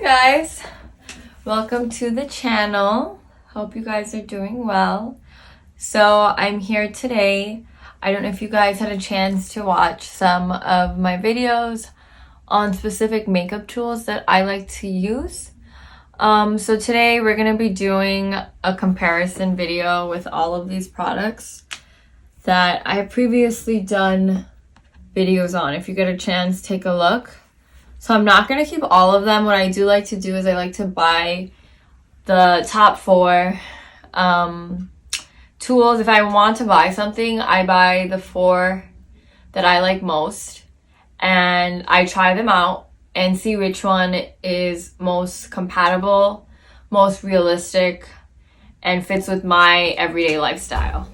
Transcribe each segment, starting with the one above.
guys, welcome to the channel. Hope you guys are doing well. So I'm here today. I don't know if you guys had a chance to watch some of my videos on specific makeup tools that I like to use. So today we're going to be doing a comparison video with all of these products that I have previously done videos on. If you get a chance, take a look. So I'm not going to keep all of them. What I do like to do is I like to buy the top 4 tools. If I want to buy something, I buy the 4 that I like most and I try them out and see which one is most compatible, most realistic, and fits with my everyday lifestyle.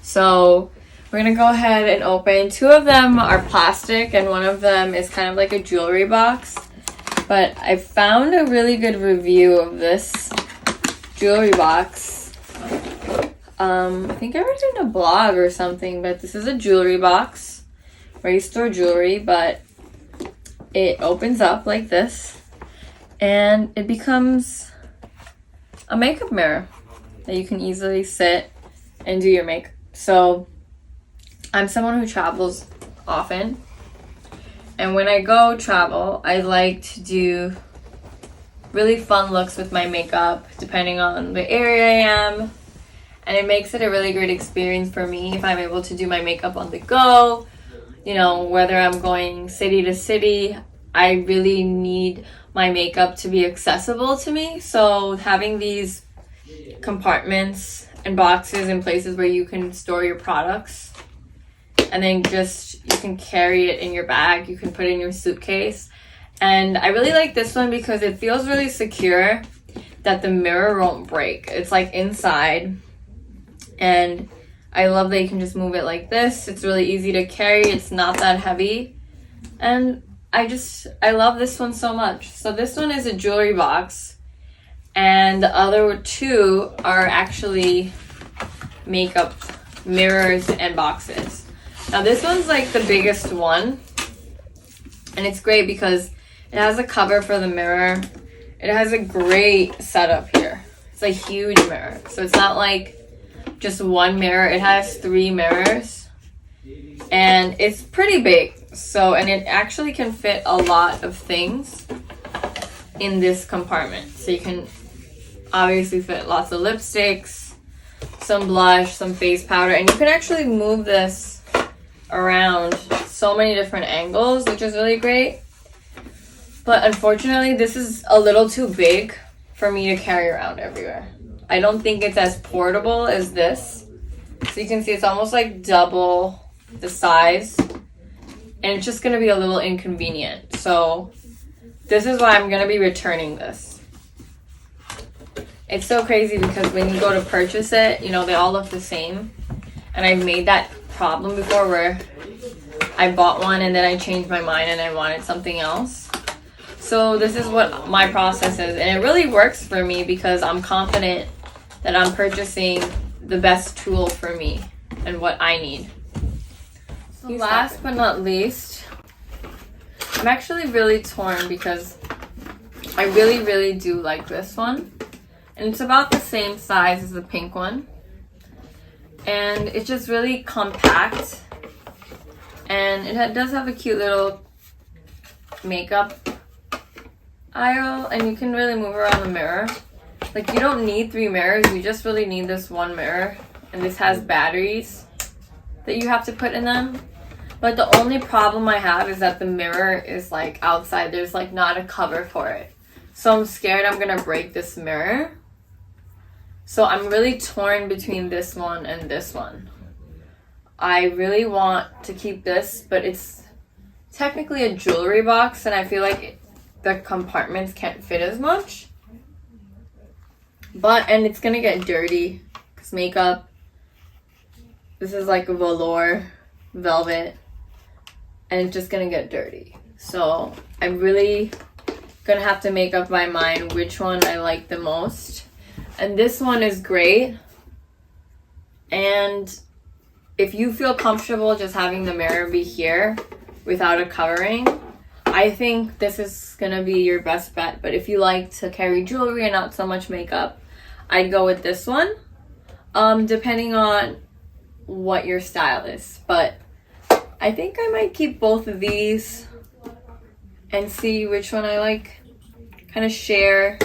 So we're gonna go ahead and open. 2 of them are plastic and one of them is kind of like a jewelry box. But I found a really good review of this jewelry box. I think I read it in a blog or something, but this is a jewelry box where you store jewelry, but it opens up like this and it becomes a makeup mirror that you can easily sit and do your makeup. So I'm someone who travels often, and when I go travel, I like to do really fun looks with my makeup depending on the area I am, and it makes it a really great experience for me if I'm able to do my makeup on the go. You know, whether I'm going city to city, I really need my makeup to be accessible to me. So having these compartments and boxes and places where you can store your products, and then you can carry it in your bag, you can put it in your suitcase. And I really like this one because it feels really secure that the mirror won't break. It's like inside, and I love that you can just move it like this. It's really easy to carry, it's not that heavy, and I love this one so much. So this one is a jewelry box, and the other 2 are actually makeup mirrors and boxes. Now this one's like the biggest one, and it's great because it has a cover for the mirror. It has a great setup here. It's a huge mirror, so it's not like just one mirror. It has 3 mirrors, and it's pretty big. So, and it actually can fit a lot of things in this compartment. So you can obviously fit lots of lipsticks, some blush, some face powder, and you can actually move this around so many different angles, which is really great. But unfortunately, this is a little too big for me to carry around everywhere. I don't think it's as portable as this. So you can see it's almost like double the size, and it's just going to be a little inconvenient. So this is why I'm going to be returning this. It's so crazy because when you go to purchase it, you know, they all look the same. And I've made that problem before where I bought one and then I changed my mind and I wanted something else. So this is what my process is, and it really works for me because I'm confident that I'm purchasing the best tool for me and what I need. So last but not least, I'm actually really torn because I really do like this one, and it's about the same size as the pink one. And it's just really compact, and it does have a cute little makeup aisle, and you can really move around the mirror. Like, you don't need 3 mirrors, you just really need this one mirror, and this has batteries that you have to put in them. But the only problem I have is that the mirror is like outside. There's like not a cover for it, so I'm scared I'm gonna break this mirror. So I'm really torn between this one and this one. I really want to keep this, but it's technically a jewelry box, and I feel like the compartments can't fit as much. And it's gonna get dirty because makeup, this is like a velour velvet, and it's just gonna get dirty. So I'm really gonna have to make up my mind which one I like the most. And this one is great, and if you feel comfortable just having the mirror be here without a covering, I think this is gonna be your best bet. But if you like to carry jewelry and not so much makeup, I'd go with this one. Depending on what your style is. But I think I might keep both of these and see which one I like. Kind of share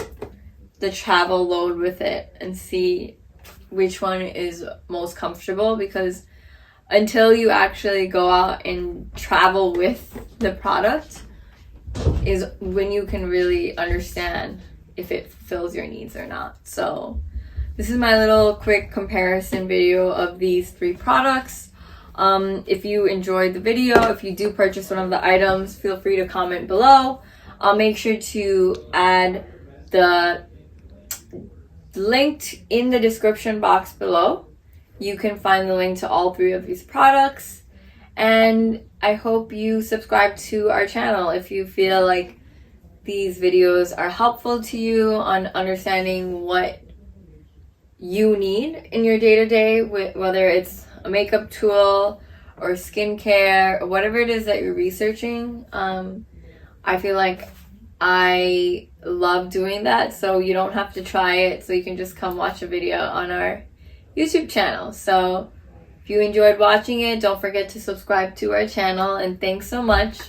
the travel load with it and see which one is most comfortable, because until you actually go out and travel with the product is when you can really understand if it fulfills your needs or not. So this is my little quick comparison video of these 3 products. If you enjoyed the video, if you do purchase one of the items, feel free to comment below. I'll make sure to add the linked in the description box below. You can find the link to all 3 of these products. And I hope you subscribe to our channel if you feel like these videos are helpful to you on understanding what you need in your day-to-day, whether it's a makeup tool or skincare or whatever it is that you're researching. I feel like I love doing that, so you don't have to try it, so you can just come watch a video on our YouTube channel. So if you enjoyed watching it, don't forget to subscribe to our channel, and thanks so much.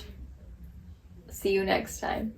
See you next time.